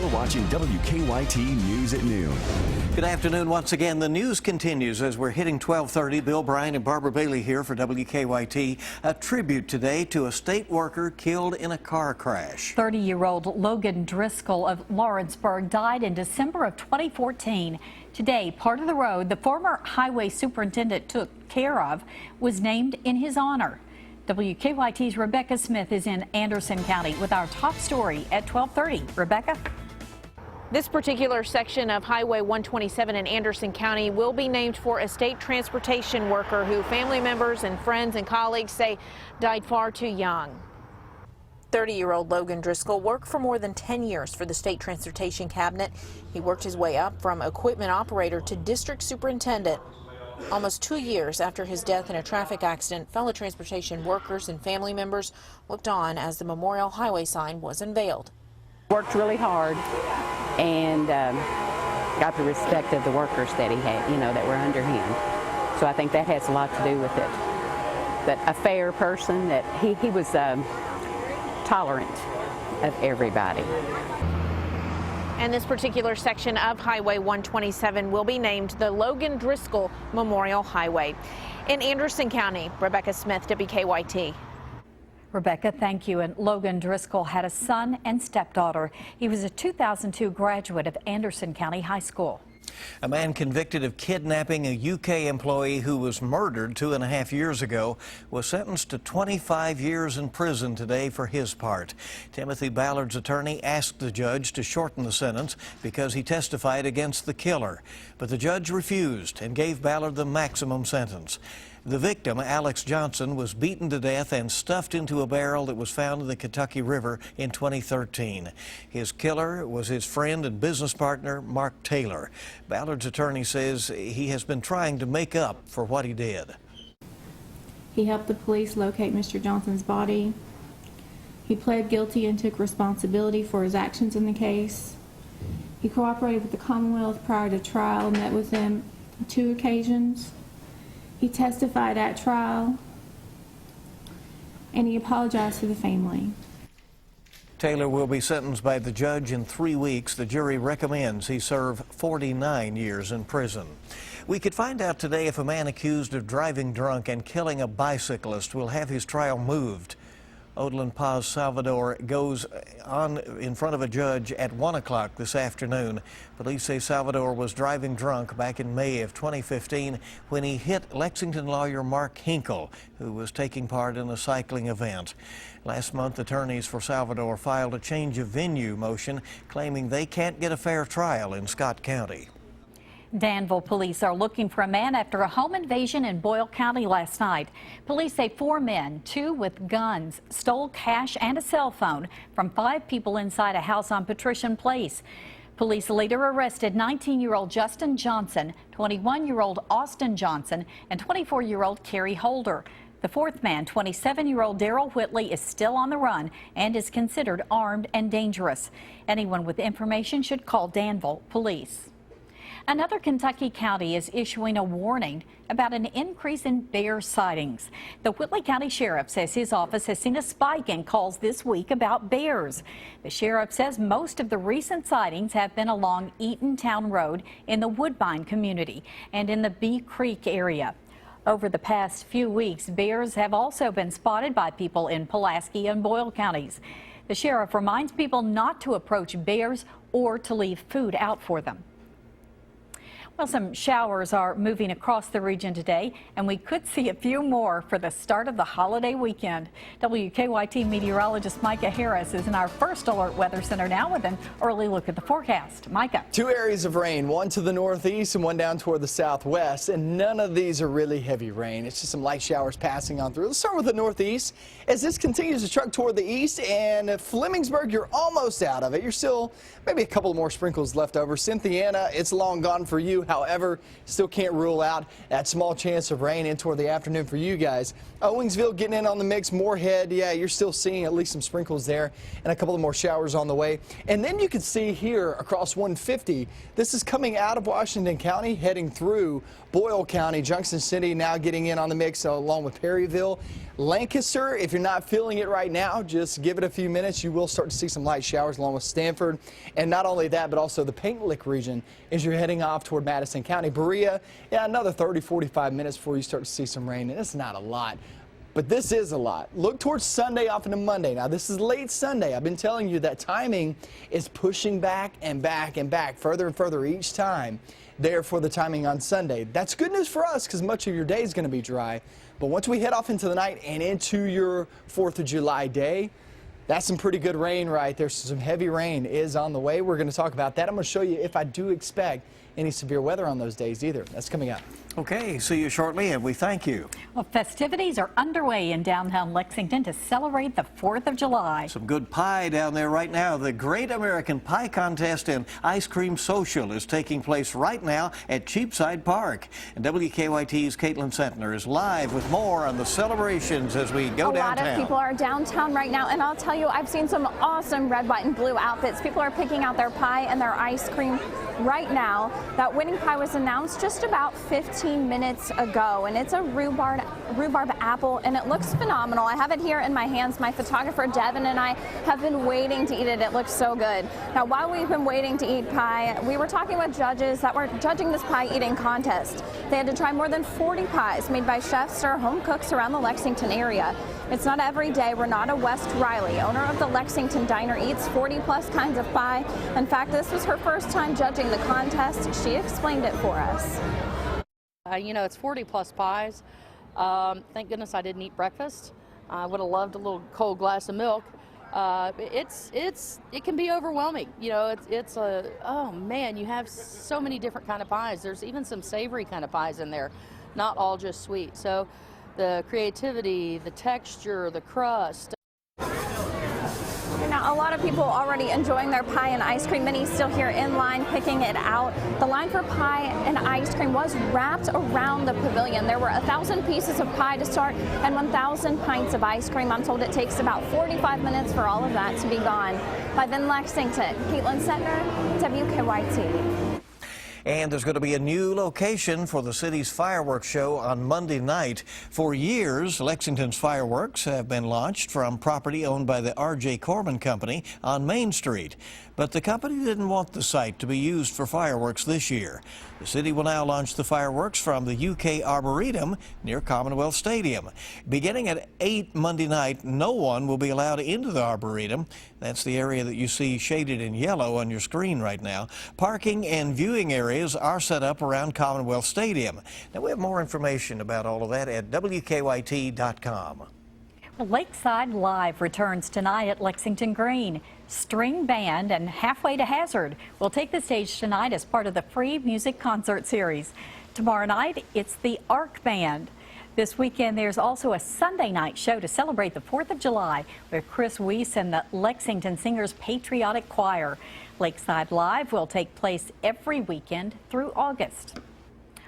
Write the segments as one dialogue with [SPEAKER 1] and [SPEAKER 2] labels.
[SPEAKER 1] You're watching WKYT News at noon.
[SPEAKER 2] Good afternoon once again. The news continues as we're hitting 12:30. Bill Bryan and Barbara Bailey here for WKYT. A tribute today to a state worker killed in a car crash.
[SPEAKER 3] 30-year-old Logan Driscoll of Lawrenceburg died in December of 2014. Today, part of the road the former highway superintendent took care of was named in his honor. WKYT's Rebecca Smith is in Anderson County with our top story at 12:30. Rebecca?
[SPEAKER 4] This particular section of Highway 127 in Anderson County will be named for a state transportation worker who family members and friends and colleagues say died far too young. 30-year-old Logan Driscoll worked for more than 10 years for the state transportation cabinet. He worked his way up from equipment operator to district superintendent. Almost 2 years after his death in a traffic accident, fellow transportation workers and family members looked on as the Memorial Highway sign was unveiled.
[SPEAKER 5] Worked really hard and got the respect of the workers that he had, that were under him. So I think that has a lot to do with it. But a fair person, that he was tolerant of everybody.
[SPEAKER 4] And this particular section of Highway 127 will be named the Logan Driscoll Memorial Highway. In Anderson County, Rebecca Smith, WKYT.
[SPEAKER 3] Rebecca, thank you. And Logan Driscoll had a son and stepdaughter. He was a 2002 graduate of Anderson County High School.
[SPEAKER 2] A man convicted of kidnapping a UK employee who was murdered 2.5 years ago was sentenced to 25 years in prison today for his part. Timothy Ballard's attorney asked the judge to shorten the sentence because he testified against the killer, but the judge refused and gave Ballard the maximum sentence. The victim, Alex Johnson, was beaten to death and stuffed into a barrel that was found in the Kentucky River in 2013. His killer was his friend and business partner, Mark Taylor. Ballard's attorney says he has been trying to make up for what he did.
[SPEAKER 6] He helped the police locate Mr. Johnson's body. He pled guilty and took responsibility for his actions in the case. He cooperated with the Commonwealth prior to trial and met with them on 2 occasions. He testified at trial, and he apologized to the family.
[SPEAKER 2] Taylor will be sentenced by the judge in 3 weeks. The jury recommends he serve 49 years in prison. We could find out today if a man accused of driving drunk and killing a bicyclist will have his trial moved. Odlin Paz Salvador goes on in front of a judge at 1 o'clock this afternoon. Police say Salvador was driving drunk back in May of 2015 when he hit Lexington lawyer Mark Hinkle, who was taking part in a cycling event. Last month, attorneys for Salvador filed a change of venue motion claiming they can't get a fair trial in Scott County.
[SPEAKER 3] Danville police are looking for a man after a home invasion in Boyle County last night. Police say 4 men, 2 with guns, stole cash and a cell phone from 5 people inside a house on Patrician Place. Police later arrested 19-year-old Justin Johnson, 21-year-old Austin Johnson, and 24-year-old Carrie Holder. The 4th man, 27-year-old Daryl Whitley, is still on the run and is considered armed and dangerous. Anyone with information should call Danville police. Another Kentucky county is issuing a warning about an increase in bear sightings. The Whitley County Sheriff says his office has seen a spike in calls this week about bears. The sheriff says most of the recent sightings have been along Eatontown Road in the Woodbine community and in the Bee Creek area. Over the past few weeks, bears have also been spotted by people in Pulaski and Boyle counties. The sheriff reminds people not to approach bears or to leave food out for them. Well, some showers are moving across the region today, and we could see a few more for the start of the holiday weekend. WKYT meteorologist Micah Harris is in our first alert weather center now with an early look at the forecast. Micah.
[SPEAKER 7] 2 areas of rain, one to the northeast and one down toward the southwest, and none of these are really heavy rain. It's just some light showers passing on through. Let's start with the northeast. As this continues to truck toward the east, and Flemingsburg, you're almost out of it. You're still maybe a couple more sprinkles left over. Cynthiana, it's long gone for you. However, still can't rule out that small chance of rain in toward the afternoon for you guys. Owingsville getting in on the mix. Moorhead, yeah, you're still seeing at least some sprinkles there and a couple of more showers on the way. And then you can see here across 150, this is coming out of Washington County, heading through Boyle County. Junction City now getting in on the mix along with Perryville. Lancaster, if you're not feeling it right now, just give it a few minutes. You will start to see some light showers along with Stanford. And not only that, but also the Paint Lick region as you're heading off toward Madison County. Berea, yeah, another 30-45 minutes before you start to see some rain. And it's not a lot, but this is a lot. Look towards Sunday off into Monday. Now, this is late Sunday. I've been telling you that timing is pushing back and back and back, further and further each time there for the timing on Sunday. That's good news for us because much of your day is going to be dry. But once we head off into the night and into your 4th of July day, that's some pretty good rain right there. So some heavy rain is on the way. We're going to talk about that. I'm going to show you if I do expect any severe weather on those days either. That's coming up.
[SPEAKER 2] Okay, see you shortly, and we thank you.
[SPEAKER 3] Well, festivities are underway in downtown Lexington to celebrate the 4th of July.
[SPEAKER 2] Some good pie down there right now. The Great American Pie Contest and Ice Cream Social is taking place right now at Cheapside Park. And WKYT's Caitlin Sentner is live with more on the celebrations as we go downtown.
[SPEAKER 8] A lot of people are downtown right now, and I'll tell you, I've seen some awesome red, white, and blue outfits. People are picking out their pie and their ice cream right now. That winning pie was announced just about 15 minutes ago, and it's a rhubarb apple, and it looks phenomenal. I have it here in my hands. My photographer Devin and I have been waiting to eat it. It looks so good. Now, while we've been waiting to eat pie, we were talking with judges that were judging this pie eating contest. They had to try more than 40 pies made by chefs or home cooks around the Lexington area. It's not every day. Renata West Riley, owner of the Lexington Diner, eats 40+ kinds of pie. In fact, this was her first time judging the contest. She explained it for us.
[SPEAKER 9] You know, it's 40+ pies. Thank goodness I didn't eat breakfast. I would have loved a little cold glass of milk. It can be overwhelming. You know, oh man, you have so many different kind of pies. There's even some savory kind of pies in there, not all just sweet. So the creativity, the texture, the crust.
[SPEAKER 8] Now, a lot of people already enjoying their pie and ice cream. Many still here in line picking it out. The line for pie and ice cream was wrapped around the pavilion. There were 1,000 pieces of pie to start and 1,000 pints of ice cream. I'm told it takes about 45 minutes for all of that to be gone. Live in Lexington, Caitlin Sentner, WKYT.
[SPEAKER 2] And there's going to be a new location for the city's fireworks show on Monday night. For years, Lexington's fireworks have been launched from property owned by the R.J. Corman Company on Main Street. But the company didn't want the site to be used for fireworks this year. The city will now launch the fireworks from the UK Arboretum near Commonwealth Stadium. Beginning at 8 Monday night, no one will be allowed into the Arboretum. That's the area that you see shaded in yellow on your screen right now. Parking and viewing areas are set up around Commonwealth Stadium. Now, we have more information about all of that at WKYT.com.
[SPEAKER 3] Lakeside Live returns tonight at Lexington Green. String Band and Halfway to Hazard will take the stage tonight as part of the free music concert series. Tomorrow night, it's the Arc Band. This weekend, there's also a Sunday night show to celebrate the 4th of July with Chris Weiss and the Lexington Singers Patriotic Choir. Lakeside Live will take place every weekend through August.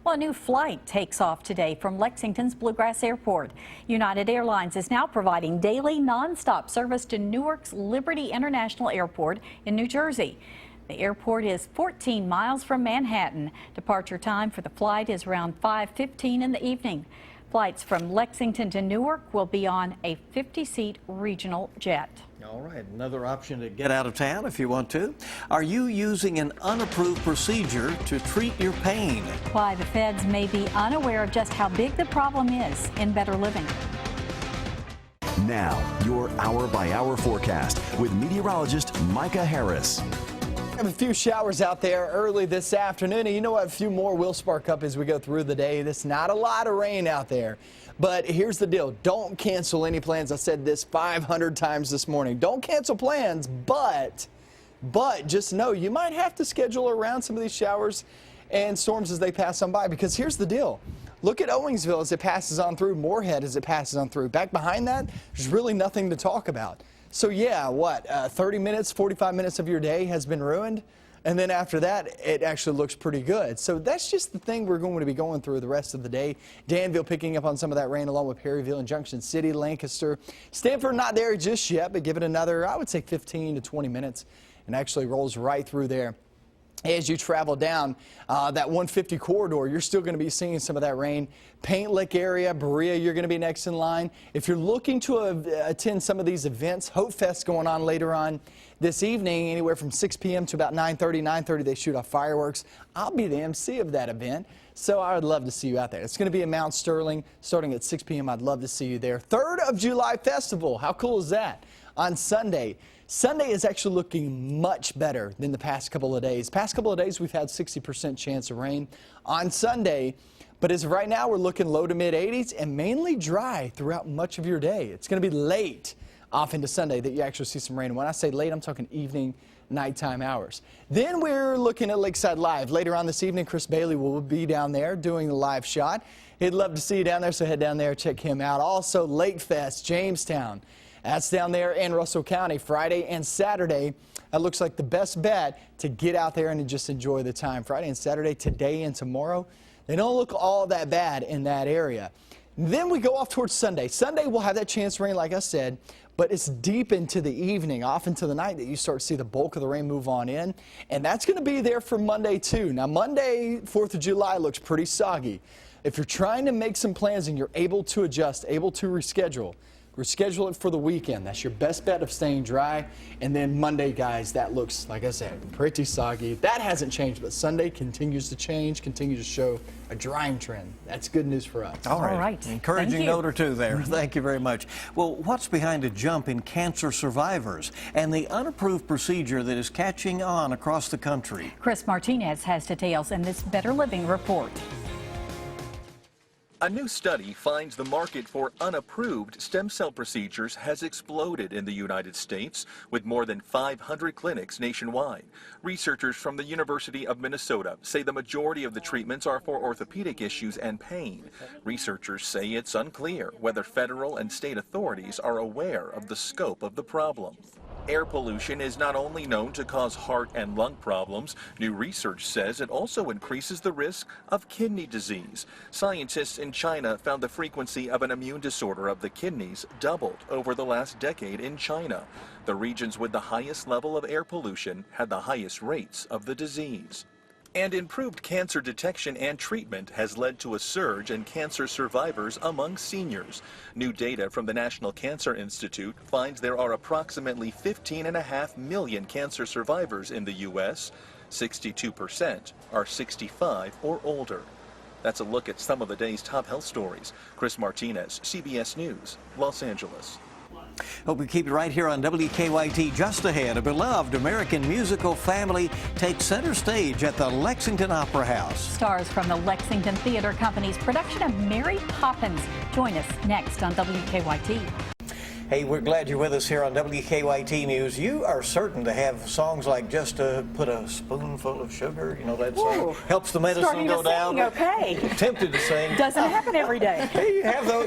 [SPEAKER 3] Well, a new flight takes off today from Lexington's Bluegrass Airport. United Airlines is now providing daily nonstop service to Newark's Liberty International Airport in New Jersey. The airport is 14 miles from Manhattan. Departure time for the flight is around 5:15 in the evening. Flights from Lexington to Newark will be on a 50-seat regional jet.
[SPEAKER 2] All right, another option to get out of town if you want to. Are you using an unapproved procedure to treat your pain?
[SPEAKER 3] Why the feds may be unaware of just how big the problem is in Better Living.
[SPEAKER 1] Now, your hour-by-hour forecast with meteorologist Micah Harris.
[SPEAKER 7] We have a few showers out there early this afternoon, and you know what? A few more will spark up as we go through the day. There's not a lot of rain out there, but here's the deal. Don't cancel any plans. I said this 500 times this morning. Don't cancel plans, but just know you might have to schedule around some of these showers and storms as they pass on by, because here's the deal. Look at Owingsville as it passes on through, Moorhead as it passes on through. Back behind that, there's really nothing to talk about. So yeah, 30 minutes, 45 minutes of your day has been ruined? And then after that, it actually looks pretty good. So that's just the thing we're going to be going through the rest of the day. Danville picking up on some of that rain along with Perryville and Junction City, Lancaster. Stanford not there just yet, but give it another, I would say 15 to 20 minutes and actually rolls right through there. As you travel down that 150 corridor, you're still going to be seeing some of that rain. Paint Lick area, Berea, you're going to be next in line. If you're looking to attend some of these events, Hope Fest going on later on this evening, anywhere from 6 p.m. to about 9:30 they shoot off fireworks. I'll be the MC of that event, so I would love to see you out there. It's going to be in Mount Sterling starting at 6 p.m. I'd love to see you there. 3rd of July Festival, how cool is that? On Sunday. Sunday is actually looking much better than the past couple of days. Past couple of days, we've had 60% chance of rain on Sunday. But as of right now, we're looking low to mid 80s and mainly dry throughout much of your day. It's going to be late off into Sunday that you actually see some rain. And when I say late, I'm talking evening, nighttime hours. Then we're looking at Lakeside Live. Later on this evening, Chris Bailey will be down there doing the live shot. He'd love to see you down there, so head down there, check him out. Also, Lake Fest, Jamestown. That's down there in Russell County, Friday and Saturday. That looks like the best bet to get out there and just enjoy the time. Friday and Saturday, today and tomorrow, they don't look all that bad in that area. Then we go off towards Sunday. Sunday we'll have that chance to rain, like I said, but it's deep into the evening, off into the night that you start to see the bulk of the rain move on in. And that's going to be there for Monday too. Now Monday, 4th of July, looks pretty soggy. If you're trying to make some plans and you're able to adjust, able to reschedule it for the weekend. That's your best bet of staying dry. And then Monday, guys, that looks, like I said, pretty soggy. That hasn't changed, but Sunday continues to change, continues to show a drying trend. That's good news for us.
[SPEAKER 2] All right. Encouraging note or two there. Thank you very much. Well, what's behind a jump in cancer survivors and the unapproved procedure that is catching on across the country?
[SPEAKER 3] Chris Martinez has details in this Better Living report.
[SPEAKER 10] A new study finds the market for unapproved stem cell procedures has exploded in the United States, with more than 500 clinics nationwide. Researchers from the University of Minnesota say the majority of the treatments are for orthopedic issues and pain. Researchers say it's unclear whether federal and state authorities are aware of the scope of the problem. Air pollution is not only known to cause heart and lung problems, new research says it also increases the risk of kidney disease. Scientists in China found the frequency of an immune disorder of the kidneys doubled over the last decade in China. The regions with the highest level of air pollution had the highest rates of the disease. And improved cancer detection and treatment has led to a surge in cancer survivors among seniors. New data from the National Cancer Institute finds there are approximately 15.5 million cancer survivors in the U.S. 62% are 65 or older. That's a look at some of the day's top health stories. Chris Martinez, CBS News, Los Angeles.
[SPEAKER 2] Hope we keep it right here on WKYT. Just ahead, a beloved American musical family takes center stage at the Lexington Opera House.
[SPEAKER 3] Stars from the Lexington Theater Company's production of Mary Poppins. Join us next on WKYT.
[SPEAKER 2] Hey, we're glad you're with us here on WKYT News. You are certain to have songs like Just Put a Spoonful of Sugar, you know that song? Helps the medicine go down.
[SPEAKER 3] Okay.
[SPEAKER 2] Tempted to sing.
[SPEAKER 3] Doesn't happen every day.
[SPEAKER 2] Hey,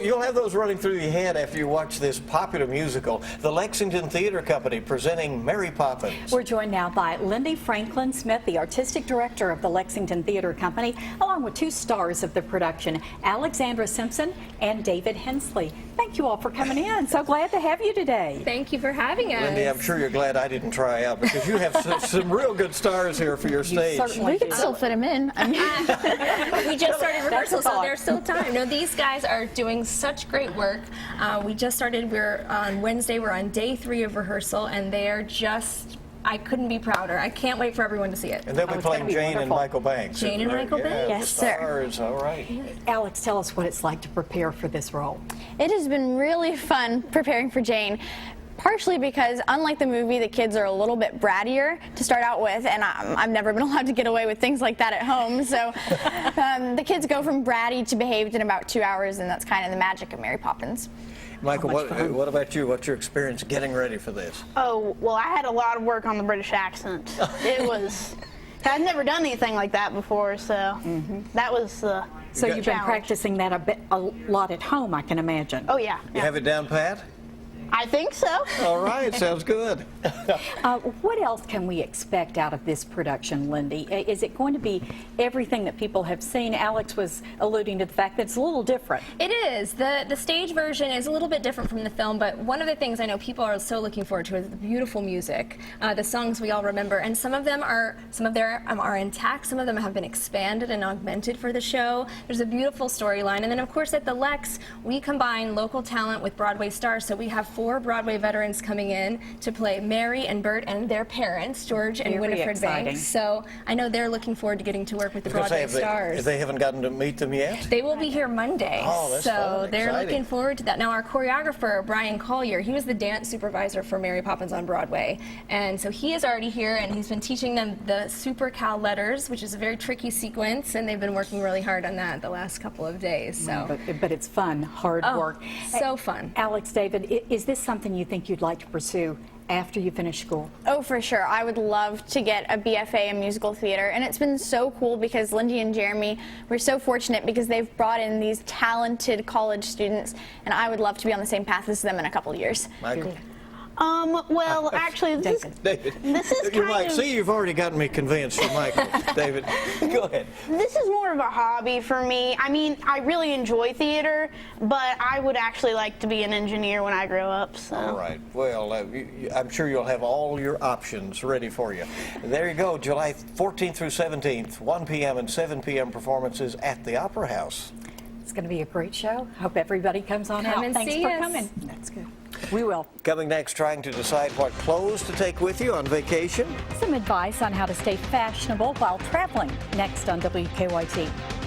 [SPEAKER 2] you'll have those running through your head after you watch this popular musical. The Lexington Theater Company presenting Mary Poppins.
[SPEAKER 3] We're joined now by Lindy Franklin Smith, the artistic director of the Lexington Theater Company, along with two stars of the production, Alexandra Simpson and David Hensley. Thank you all for coming in. So glad to have you today.
[SPEAKER 11] Thank you for having us.
[SPEAKER 2] Lindy, I'm sure you're glad I didn't try out because you have some real good stars here for your stage.
[SPEAKER 11] We can still fit them in. We just started rehearsal, so there's still time. No, these guys are doing such great work. We just started, we're on Wednesday, we're on day 3 of rehearsal, and they're just, I couldn't be prouder. I can't wait for everyone to see it.
[SPEAKER 2] And they'll be playing Jane and Michael Banks.
[SPEAKER 11] Jane and Michael Banks?
[SPEAKER 3] Yes, sir.
[SPEAKER 2] All right.
[SPEAKER 3] Alex, tell us what it's like to prepare for this role.
[SPEAKER 12] It has been really fun preparing for Jane. Partially because, unlike the movie, the kids are a little bit brattier to start out with, and I've never been allowed to get away with things like that at home. So the kids go from bratty to behaved in about 2 hours, and that's kind of the magic of Mary Poppins.
[SPEAKER 2] Michael, what about you? What's your experience getting ready for this?
[SPEAKER 13] Oh, well, I had a lot of work on the British accent. It was, I'd never done anything like that before, so that was the
[SPEAKER 3] So you've been practicing that a lot at home, I can imagine.
[SPEAKER 13] Oh, yeah.
[SPEAKER 2] You have it down pat?
[SPEAKER 13] I think so.
[SPEAKER 2] All right, sounds good.
[SPEAKER 3] What else can we expect out of this production, Lindy? Is it going to be everything that people have seen? Alex was alluding to the fact that it's a little different.
[SPEAKER 11] It is. The stage version is a little bit different from the film, but one of the things I know people are so looking forward to is the beautiful music, the songs we all remember, and some of them are intact, some of them have been expanded and augmented for the show. There's a beautiful storyline, and then of course at the Lex we combine local talent with Broadway stars, so we have 4 Broadway veterans coming in to play Mary and Bert and their parents, George and Winifred Banks. So I know they're looking forward to getting to work with the Broadway stars.
[SPEAKER 2] They haven't gotten to meet them yet?
[SPEAKER 11] They will be here Monday.
[SPEAKER 2] Oh, that's
[SPEAKER 11] so
[SPEAKER 2] fun.
[SPEAKER 11] they're
[SPEAKER 2] Exciting.
[SPEAKER 11] looking forward to that. Now our choreographer, Brian Collier, he was the dance supervisor for Mary Poppins on Broadway. And so he is already here and he's been teaching them the Super Cal letters, which is a very tricky sequence, and they've been working really hard on that the last couple of days. So.
[SPEAKER 3] But it's fun, hard work.
[SPEAKER 11] So fun.
[SPEAKER 3] Alex, David, is this something you think you'd like to pursue after you finish school?
[SPEAKER 12] Oh, for sure. I would love to get a BFA in musical theater, and it's been so cool because Lindy and Jeremy were so fortunate because they've brought in these talented college students, and I would love to be on the same path as them in a couple of years.
[SPEAKER 2] Michael?
[SPEAKER 13] Well, actually, this is
[SPEAKER 2] You're
[SPEAKER 13] kind
[SPEAKER 2] right.
[SPEAKER 13] of...
[SPEAKER 2] See, you've already gotten me convinced for Michael. David, go ahead.
[SPEAKER 13] This is more of a hobby for me. I mean, I really enjoy theater, but I would actually like to be an engineer when I grow up. So.
[SPEAKER 2] All right. Well, I'm sure you'll have all your options ready for you. There you go. July 14th through 17th, 1 p.m. and 7 p.m. performances at the Opera House.
[SPEAKER 3] It's going to be a great show. Hope everybody comes on out.
[SPEAKER 11] And
[SPEAKER 3] Thanks
[SPEAKER 11] see
[SPEAKER 3] for
[SPEAKER 11] us.
[SPEAKER 3] coming. That's good. We will.
[SPEAKER 2] Coming next, trying to decide what clothes to take with you on vacation.
[SPEAKER 3] Some advice on how to stay fashionable while traveling next on WKYT.